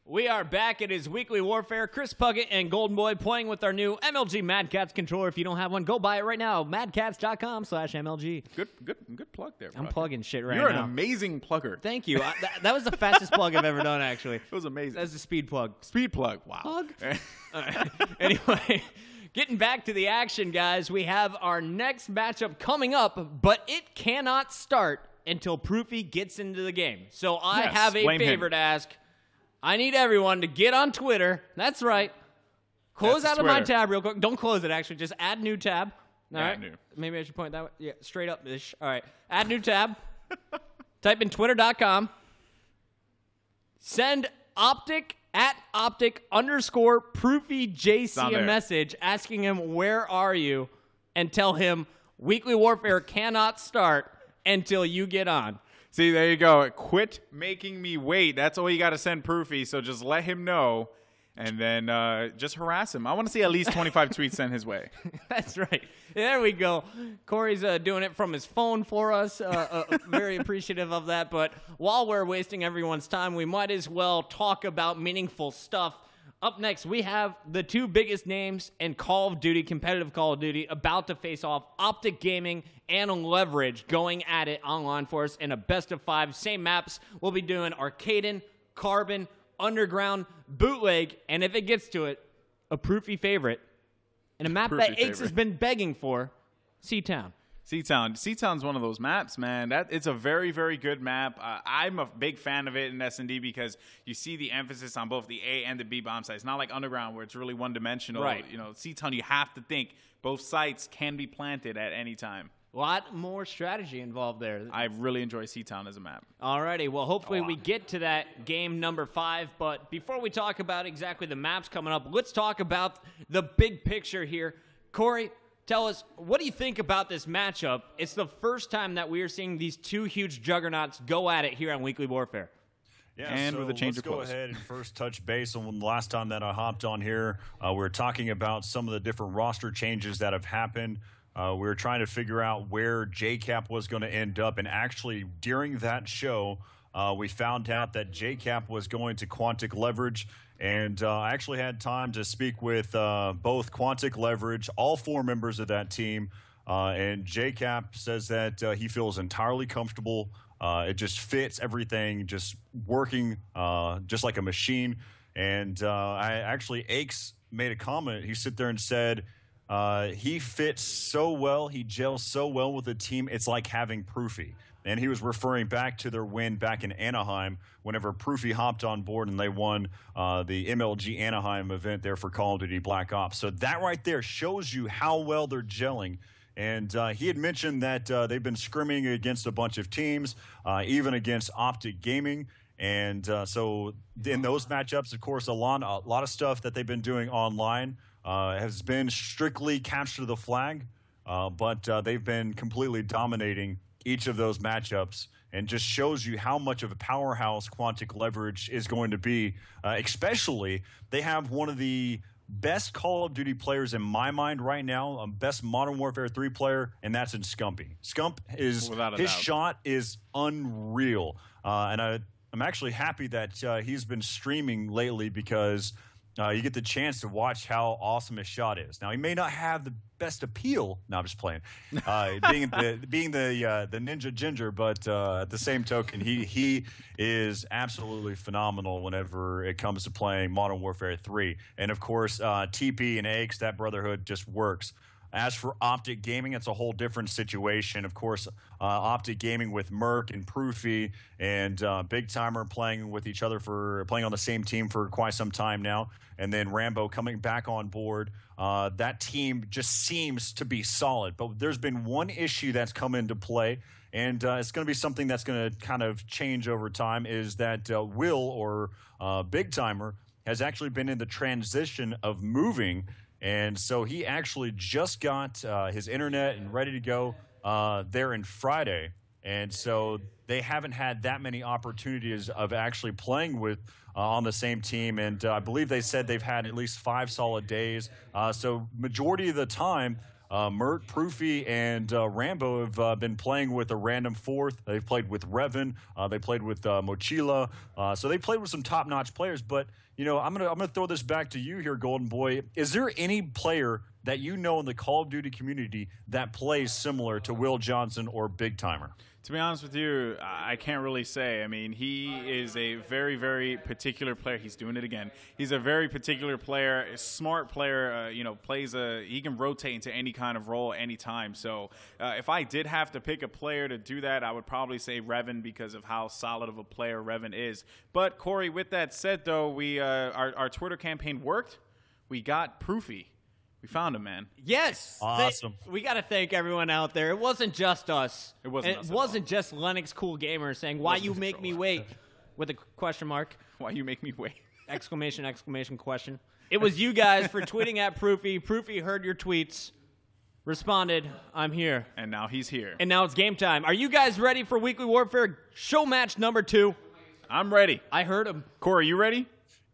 We are back. It is Weekly Warfare. Chris Puckett and Goldenboy playing with our new MLG Mad Cats controller. If you don't have one, go buy it right now. madcats.com/MLG. Good plug there, bro. I'm plugging shit right now. You're an amazing plugger. Thank you. That was the fastest plug I've ever done, actually. It was amazing. That was a speed plug. Speed plug. Wow. Plug? Anyway, getting back to the action, guys. We have our next matchup coming up, but it cannot start until Proofy gets into the game. So I have a favor to ask. I need everyone to get on Twitter. That's right. Close out of my tab real quick. Don't close it, actually. Just add new tab. All right. New. Maybe I should point that way. Yeah, straight up-ish. All right. Add new tab. Type in twitter.com. Send Optic @Optic_ProofyJC a message asking him, where are you? And tell him Weekly Warfare cannot start until you get on. See, there you go. Quit making me wait. That's all you got to send Proofy. So just let him know, and then just harass him. I want to see at least 25 tweets sent his way. That's right. There we go. Corey's doing it from his phone for us. Very appreciative of that. But while we're wasting everyone's time, we might as well talk about meaningful stuff. Up next, we have the two biggest names in Call of Duty, competitive Call of Duty, about to face off. Optic Gaming and Leverage going at it online for us in a best-of-5. Same maps. We'll be doing Arkaden, Carbon, Underground, Bootleg, and if it gets to it, a Proofy favorite. And a map that Aches has been begging for, Seatown. Seatown's one of those maps, man. It's a very, very good map. I'm a big fan of it in S&D because you see the emphasis on both the A and the B bomb sites. Not like Underground where it's really one-dimensional. Right. You know, Seatown, you have to think both sites can be planted at any time. A lot more strategy involved there. I really enjoy Seatown as a map. Alrighty, well, hopefully we get to that game number 5. But before we talk about exactly the maps coming up, let's talk about the big picture here. Corey, tell us, what do you think about this matchup? It's the first time that we are seeing these two huge juggernauts go at it here on Weekly Warfare. Yeah, and so with a change of clothes. Let's go ahead and first touch base on the last time that I hopped on here. We were talking about some of the different roster changes that have happened. We were trying to figure out where JCap was going to end up. And actually, during that show, we found out that JCap was going to Quantic Leverage. And I actually had time to speak with both Quantic Leverage, all 4 members of that team. And JCap says that he feels entirely comfortable. It just fits everything, just working just like a machine. And Aches made a comment. He sit there and said, he fits so well, he gels so well with the team, it's like having Proofy. And he was referring back to their win back in Anaheim whenever Proofy hopped on board and they won the MLG Anaheim event there for Call of Duty Black Ops. So that right there shows you how well they're gelling. And he had mentioned that they've been scrimming against a bunch of teams, even against Optic Gaming. And so in those matchups, of course, a lot of stuff that they've been doing online has been strictly capture the flag, but they've been completely dominating each of those matchups, and just shows you how much of a powerhouse Quantic Leverage is going to be. Especially, they have one of the best Call of Duty players in my mind right now, best Modern Warfare 3 player, and that's in Scumpy. Scump is his shot is unreal, and I'm actually happy that he's been streaming lately because you get the chance to watch how awesome his shot is. Now, he may not have the best appeal. No, I'm just playing. Being the Ninja Ginger, but at the same token, he is absolutely phenomenal whenever it comes to playing Modern Warfare 3. And, of course, TP and Aches, that brotherhood just works. As for Optic Gaming, it's a whole different situation. Of course, Optic Gaming with Merc and Proofy and Big Timer playing with each other playing on the same team for quite some time now. And then Rambo coming back on board. That team just seems to be solid. But there's been one issue that's come into play, and it's going to be something that's going to kind of change over time, is that Will, or Big Timer, has actually been in the transition of moving. And so he actually just got his internet and ready to go there in Friday. And so they haven't had that many opportunities of actually playing with on the same team. And I believe they said they've had at least 5 solid days. So majority of the time, Mert, Proofy, and Rambo have been playing with a random fourth. They've played with Revan. They played with Mochila. So they played with some top-notch players. But, you know, I'm gonna throw this back to you here, Golden Boy. Is there any player that you know in the Call of Duty community that plays similar to Will Johnson or Big Timer? To be honest with you, I can't really say. I mean, he is a very, very particular player. He's doing it again. He's a very particular player, a smart player. You know, he can rotate into any kind of role anytime. So if I did have to pick a player to do that, I would probably say Revan because of how solid of a player Revan is. But Corey, with that said, though, our Twitter campaign worked. We got Proofy. We found him, man. Yes. Awesome. We got to thank everyone out there. It wasn't just us. It wasn't us It at wasn't just Lennox Cool Gamer saying, why you make me wait, with a question mark. Why you make me wait? Exclamation, exclamation, question. It was you guys for tweeting at Proofy. Proofy heard your tweets, responded, I'm here. And now he's here. And now it's game time. Are you guys ready for Weekly Warfare show match number 2? I'm ready. I heard him. Corey, you ready?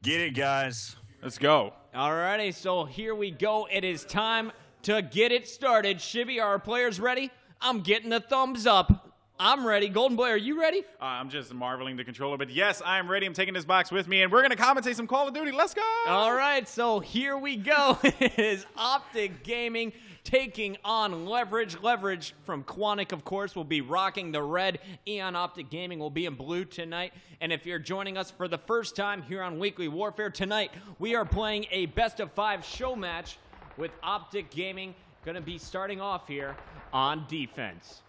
Get it, guys. Let's go. Alrighty, so here we go. It is time to get it started. Shibby, are our players ready? I'm getting a thumbs up. I'm ready. Golden Boy, are you ready? I'm just marveling the controller, but yes, I am ready. I'm taking this box with me, and we're going to commentate some Call of Duty. Let's go! All right, so here we go. It is Optic Gaming taking on Leverage. Leverage from Quantic, of course, will be rocking the red. EON Optic Gaming will be in blue tonight. And if you're joining us for the first time here on Weekly Warfare tonight, we are playing a best-of-5 show match with Optic Gaming. Going to be starting off here on defense.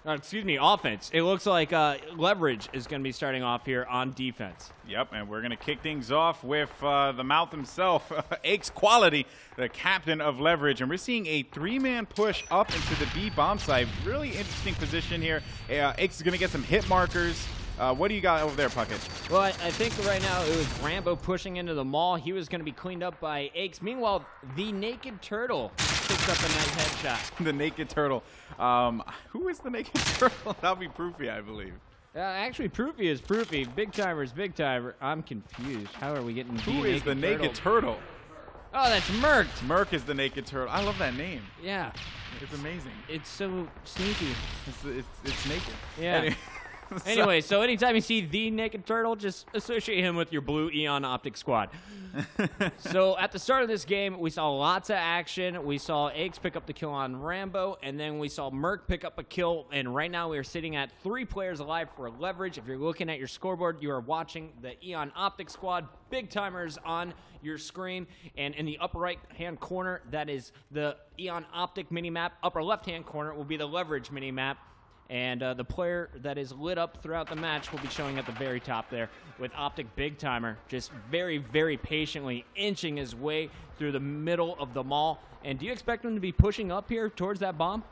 Excuse me, offense. It looks like Leverage is going to be starting off here on defense. Yep, and we're going to kick things off with the mouth himself, Aches Quality, the captain of Leverage. And we're seeing a 3-man push up into the B bomb site. Really interesting position here. Aches is going to get some hit markers. What do you got over there, Puckett? Well, I think right now it was Rambo pushing into the mall. He was going to be cleaned up by Aches. Meanwhile, the Naked Turtle picks up a nice headshot. The Naked Turtle. Who is the Naked Turtle? That'll be Proofy, I believe. Actually, Proofy is Proofy. Big Timer is Big Timer. I'm confused. How are we getting Who is the Naked Turtle? Oh, that's Merc. Merc is the Naked Turtle. I love that name. Yeah. It's amazing. It's so sneaky. It's naked. Yeah. Anyway, so anytime you see the Naked Turtle, just associate him with your blue EON Optic squad. So at the start of this game, we saw lots of action. We saw Aches pick up the kill on Rambo, and then we saw Merc pick up a kill. And right now we are sitting at 3 players alive for Leverage. If you're looking at your scoreboard, you are watching the EON Optic squad. Big Timers on your screen. And in the upper right-hand corner, that is the EON Optic minimap. Upper left-hand corner will be the Leverage minimap. And the player that is lit up throughout the match will be showing at the very top there with Optic Big Timer just very, very patiently inching his way through the middle of the mall. And do you expect him to be pushing up here towards that bomb?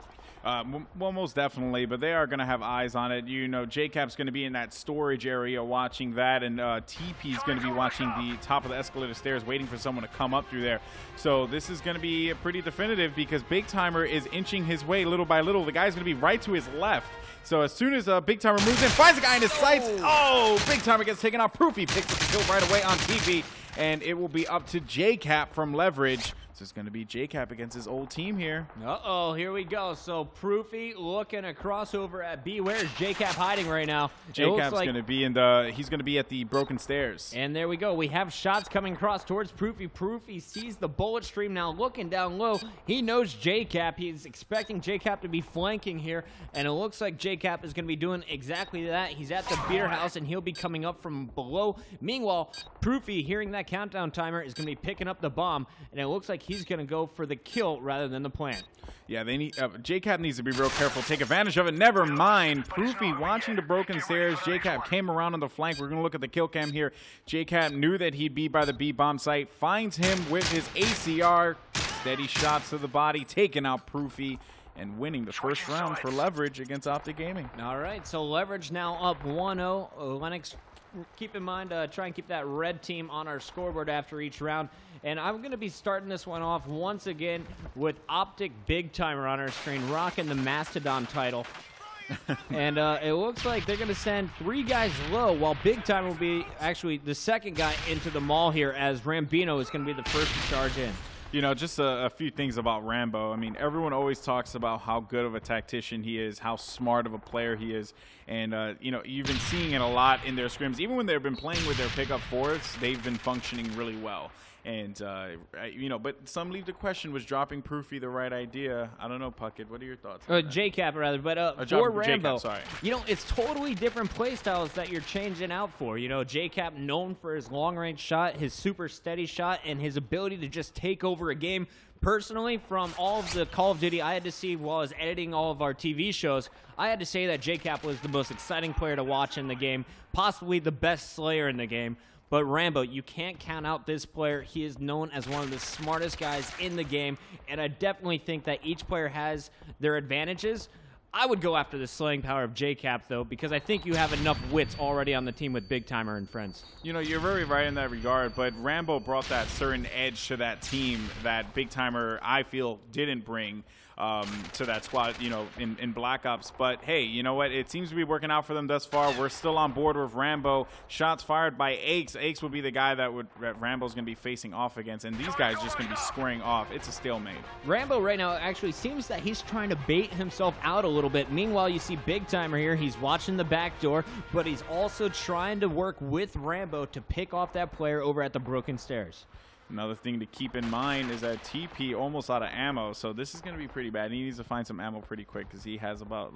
Well, most definitely, but they are going to have eyes on it. You know, JCap's going to be in that storage area watching that, and TP's going to be watching the top of the escalator stairs waiting for someone to come up through there. So this is going to be pretty definitive because Big Timer is inching his way little by little. The guy's going to be right to his left. So as soon as Big Timer moves in, finds a guy in his sights. Oh, Big Timer gets taken out. Proofy picks up the kill right away on TP, and it will be up to JCap from Leverage. So it's going to be JCap against his old team here. Uh-oh, here we go. So Proofy looking across over at B. Where is JCap hiding right now? JCap's going to be he's going to be at the broken stairs. And there we go. We have shots coming across towards Proofy. Proofy sees the bullet stream now looking down low. He knows JCap. He's expecting JCap to be flanking here. And it looks like JCap is going to be doing exactly that. He's at the beer house and he'll be coming up from below. Meanwhile, Proofy, hearing that countdown timer, is going to be picking up the bomb. And it looks like he's going to go for the kill rather than the plant. Yeah, they need JCap needs to be real careful, take advantage of it. Never mind. Proofy watching the broken stairs. JCap came around on the flank. We're going to look at the kill cam here. JCap knew that he'd be by the B bomb site. Finds him with his ACR. Steady shots to the body, taking out Proofy and winning the first round for Leverage against Optic Gaming. All right, so Leverage now up 1-0. Lennox, keep in mind, try and keep that red team on our scoreboard after each round. And I'm going to be starting this one off once again with Optic Big Timer on our screen, rocking the Mastodon title. And it looks like they're going to send 3 guys low, while Big Timer will be actually the second guy into the mall here, as Rambino is going to be the first to charge in. You know, just a few things about Rambo. I mean, everyone always talks about how good of a tactician he is, how smart of a player he is. And, you know, you've been seeing it a lot in their scrims. Even when they've been playing with their pickup fourths, they've been functioning really well. And, you know, but some leave the question, was dropping Proofy the right idea? I don't know, Puckett. What are your thoughts on that? JCap, rather. But for Rambo, sorry. You know, it's totally different play styles that you're changing out for. You know, JCap known for his long-range shot, his super steady shot, and his ability to just take over a game. Personally, from all of the Call of Duty I had to see while I was editing all of our TV shows, I had to say that JCap was the most exciting player to watch in the game, possibly the best Slayer in the game. But Rambo, you can't count out this player. He is known as one of the smartest guys in the game, and I definitely think that each player has their advantages. I would go after the slaying power of JCap, though, because I think you have enough wits already on the team with Big Timer and friends. You know, you're very right in that regard, but Rambo brought that certain edge to that team that Big Timer, I feel, didn't bring to that squad, you know, in Black Ops. But, hey, you know what? It seems to be working out for them thus far. We're still on board with Rambo. Shots fired by Aches. Aches would be the guy that Rambo's going to be facing off against, and these guys just going to be squaring off. It's a stalemate. Rambo right now actually seems that he's trying to bait himself out a little bit. Meanwhile, you see Big Timer here. He's watching the back door, but he's also trying to work with Rambo to pick off that player over at the broken stairs. Another thing to keep in mind is that TP almost out of ammo, so this is going to be pretty bad. He needs to find some ammo pretty quick because he has about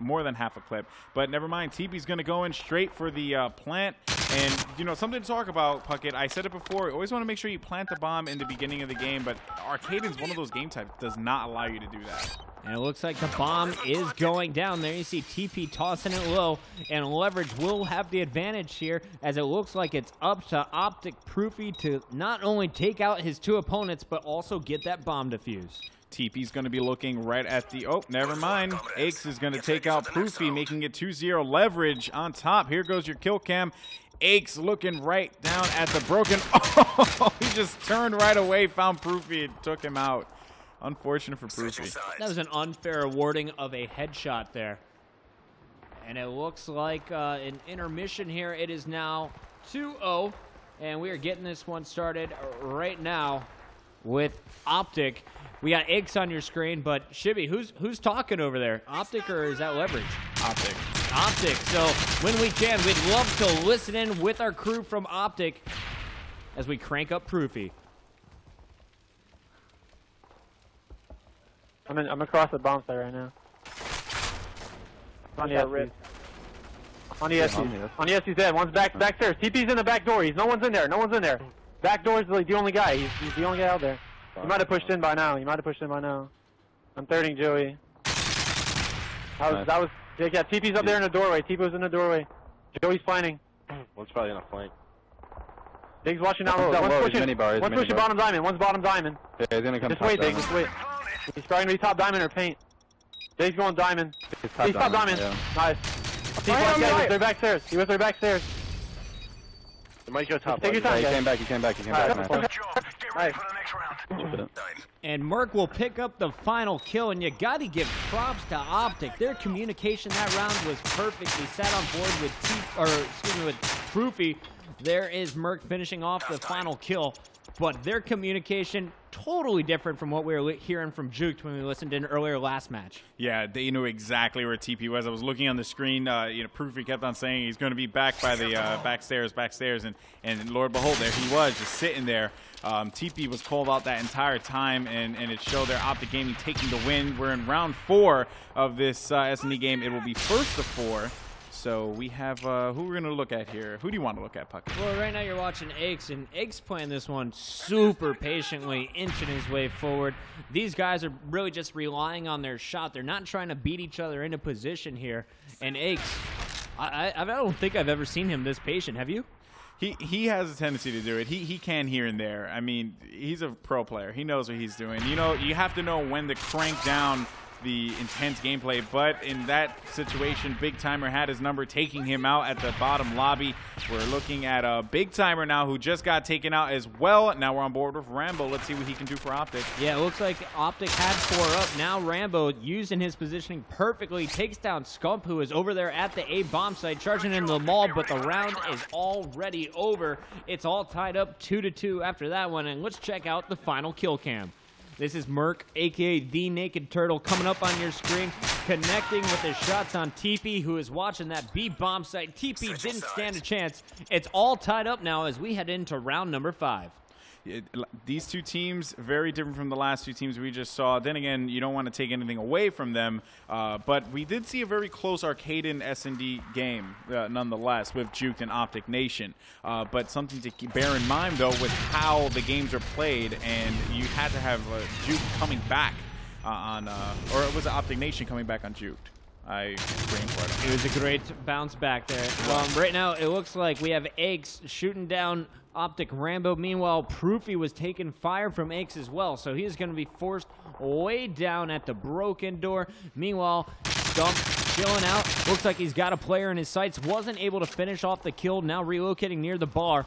more than half a clip. But never mind, TP's going to go in straight for the plant. And, you know, something to talk about, Puckett. I said it before. You always want to make sure you plant the bomb in the beginning of the game, but Arkaden's one of those game types that does not allow you to do that. And it looks like the bomb is going down there. You see TP tossing it low, and Leverage will have the advantage here, as it looks like it's up to Optic Proofy to not only take out his two opponents, but also get that bomb defused. TP's going to be looking right at the... Oh, never mind. Aches is going to take out Proofy, making it 2-0. Leverage on top. Here goes your kill cam. Aches looking right down at the broken... Oh, he just turned right away, found Proofy, and took him out. Unfortunate for Proofy. That was an unfair awarding of a headshot there. And it looks like an intermission here. It is now 2-0, and we are getting this one started right now with Optic. We got Aches on your screen, but Shibby, who's talking over there? Optic or is that Leverage? Optic. Optic. So when we can, we'd love to listen in with our crew from Optic as we crank up Proofy. I'm across the bomb site right now. On the SUs. On the SUs. On the SUs dead. One's backstairs. TP's in the back door. No one's in there. No one's in there. Back door's the only guy. He's the only guy out there. You might have pushed in by now. I'm thirding Joey. That was yeah, TP's up there in the doorway. TP was in the doorway. Joey's flanking. One's probably on a flank. Diggs watching down low. One's pushing bottom diamond. One's bottom diamond. Yeah, he's gonna come this way, Diggs. This way. He's probably gonna be top diamond or paint. Diggs going diamond. He's top diamond. Yeah. Nice. They're backstairs. He was there backstairs. It might go top. Take your time, He came back. Nice. And Merc will pick up the final kill, and you got to give props to Optic. Their communication that round was perfect. They sat on board with Proofy. There is Merc finishing off the final kill, but their communication totally different from what we were hearing from Juked when we listened in earlier last match. Yeah, they knew exactly where TP was. I was looking on the screen. You know, Proofy kept on saying he's going to be back by the backstairs, and Lord behold, there he was, just sitting there. TP was called out that entire time, and it showed their Optic Gaming taking the win. We're in round 4 of this S&E game. It will be first of 4. So we have, who we're going to look at here. Who do you want to look at, Puckett? Well, right now you're watching Aches, and Aches playing this one super patiently, inching his way forward. These guys are really just relying on their shot. They're not trying to beat each other into position here. And Aches, I don't think I've ever seen him this patient. Have you? He has a tendency to do it. He can here and there. I mean, he's a pro player. He knows what he's doing. You know, you have to know when to crank down the intense gameplay. But in that situation, Big Timer had his number, taking him out at the bottom lobby. We're looking at a Big Timer now who just got taken out as well. Now we're on board with Rambo. Let's see what he can do for Optic. Yeah, it looks like Optic had 4 up. Now Rambo, using his positioning perfectly, takes down Scump, who is over there at the A bomb site, charging into the mall, but the round is already over. It's all tied up 2-2 after that one, and let's check out the final kill cam. This is Merc, a.k.a. The Naked Turtle, coming up on your screen, connecting with his shots on TP, who is watching that B bomb site. TP didn't stand a chance. It's all tied up now as we head into round number 5. These two teams, very different from the last two teams we just saw. Then again, you don't want to take anything away from them. But we did see a very close Arkaden S&D game, nonetheless, with Juked and Optic Nation. But something to bear in mind, though, was how the games are played. And you had to have Juked coming back or it was Optic Nation coming back on Juked. I brain farted. It was a great bounce back there. Right now, it looks like we have Aches shooting down Optic Rambo. Meanwhile, Proofy was taking fire from Aches as well, so he's going to be forced way down at the broken door. Meanwhile, Stump chilling out. Looks like he's got a player in his sights. Wasn't able to finish off the kill. Now relocating near the bar.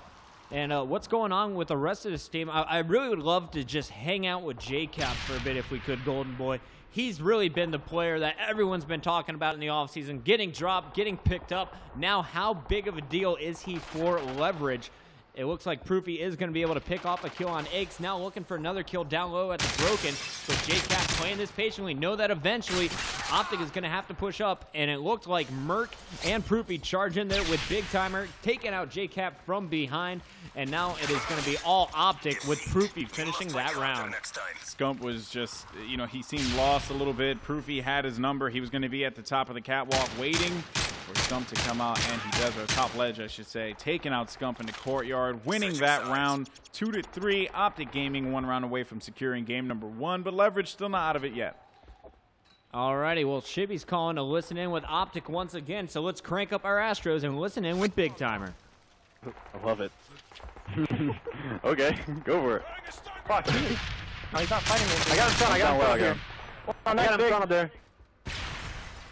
And what's going on with the rest of this team? I really would love to just hang out with JCap for a bit if we could, Goldenboy. He's really been the player that everyone's been talking about in the offseason, getting dropped, getting picked up. Now, how big of a deal is he for Leverage? It looks like Proofy is going to be able to pick off a kill on Aches. Now looking for another kill down low at the Broken. But JCap playing this patiently. Know that eventually Optic is going to have to push up. And it looked like Merc and Proofy charge in there with Big Timer, taking out JCap from behind. And now it is going to be all Optic with Proofy finishing that round. Scump was just, you know, he seemed lost a little bit. Proofy had his number. He was going to be at the top of the catwalk waiting for Scump to come out, and he does, or top ledge, I should say, taking out Scump in the courtyard, winning that round 2-3. Optic Gaming 1 round away from securing game number 1, but Leverage still not out of it yet. Alrighty, well, Shibby's calling to listen in with Optic once again, so let's crank up our Astros and listen in with Big Timer. I love it. Okay, go for it. Fuck. Oh, he's not fighting me. I got him stunned. I got him stunned here. I got him stunned up there.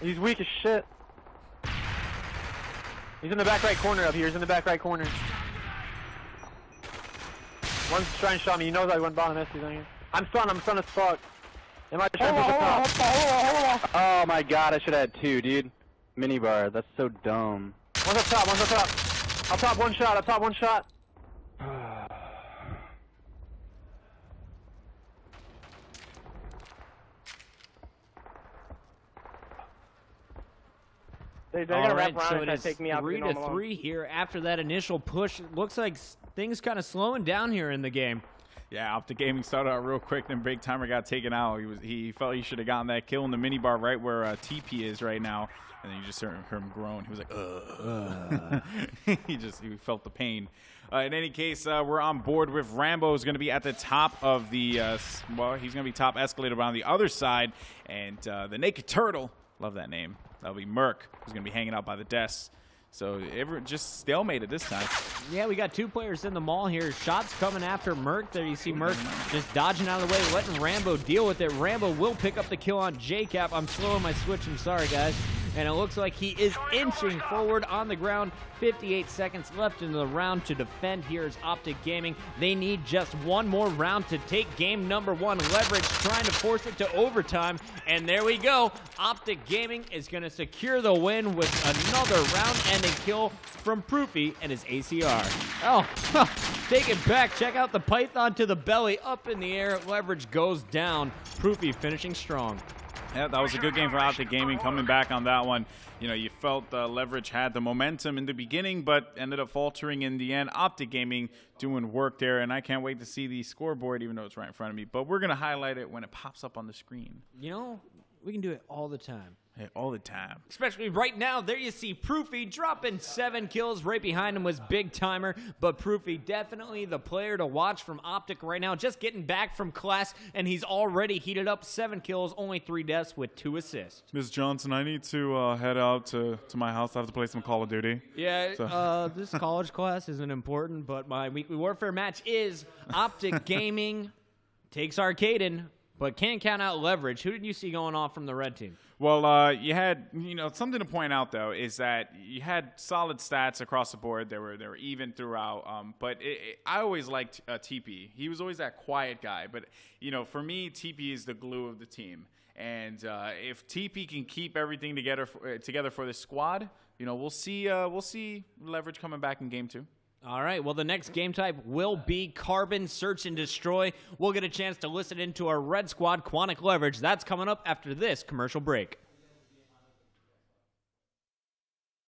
He's weak as shit. He's in the back right corner up here. He's in the back right corner. One's trying to shot me. He knows I went bottom SC's on here. I'm stunned as fuck. Am I trying to push the top? Oh my god, I should have had 2, dude. Minibar, that's so dumb. One's up top, one's up top. Up top, one shot, up top, one shot. They're gonna wrap around and try to take me out. 3-3 here after that initial push. Looks like things kind of slowing down here in the game. Yeah, Optic Gaming started out real quick, then Big Timer got taken out. He felt he should have gotten that kill in the minibar right where TP is right now, and then you just heard him groan. He was like, he felt the pain. In any case, we're on board with Rambo. Is going to be at the top of the well, he's going to be top escalator, but on the other side, and the Naked Turtle, love that name. That'll be Merc, who's going to be hanging out by the desks. So just stalemated this time. Yeah, we got 2 players in the mall here. Shots coming after Merc. There you see Merc just dodging out of the way, letting Rambo deal with it. Rambo will pick up the kill on JCap. I'm slowing my switch. I'm sorry, guys. And it looks like he is inching forward on the ground. 58 seconds left in the round to defend. Here's Optic Gaming. They need just one more round to take game number 1. Leverage trying to force it to overtime. And there we go. Optic Gaming is going to secure the win with another round-ending kill from Proofy and his ACR. Oh, take it back. Check out the Python to the belly. Up in the air. Leverage goes down. Proofy finishing strong. Yeah, that was a good game for Optic Gaming coming back on that one. You know, you felt Leverage had the momentum in the beginning, but ended up faltering in the end. Optic Gaming doing work there, and I can't wait to see the scoreboard, even though it's right in front of me. But we're going to highlight it when it pops up on the screen. You know, we can do it all the time. Yeah, all the time. Especially right now. There you see Proofy dropping 7 kills. Right behind him was Big Timer. But Proofy definitely the player to watch from Optic right now. Just getting back from class, and he's already heated up. 7 kills, only 3 deaths with 2 assists. Ms. Johnson, I need to head out to my house. I have to play some Call of Duty. Yeah, this college class isn't important, but my weekly warfare match is Optic Gaming takes Arkaden. but can't count out leverage. Who did you see going off from the red team? Well, you had, something to point out, though, is that you had solid stats across the board. They were even throughout. But I always liked TP. He was always that quiet guy. But, for me, TP is the glue of the team. And if TP can keep everything together for this squad, we'll see leverage coming back in game 2. All right, well, the next game type will be Carbon Search and Destroy. We'll get a chance to listen into our Red Squad Quantic Leverage. That's coming up after this commercial break.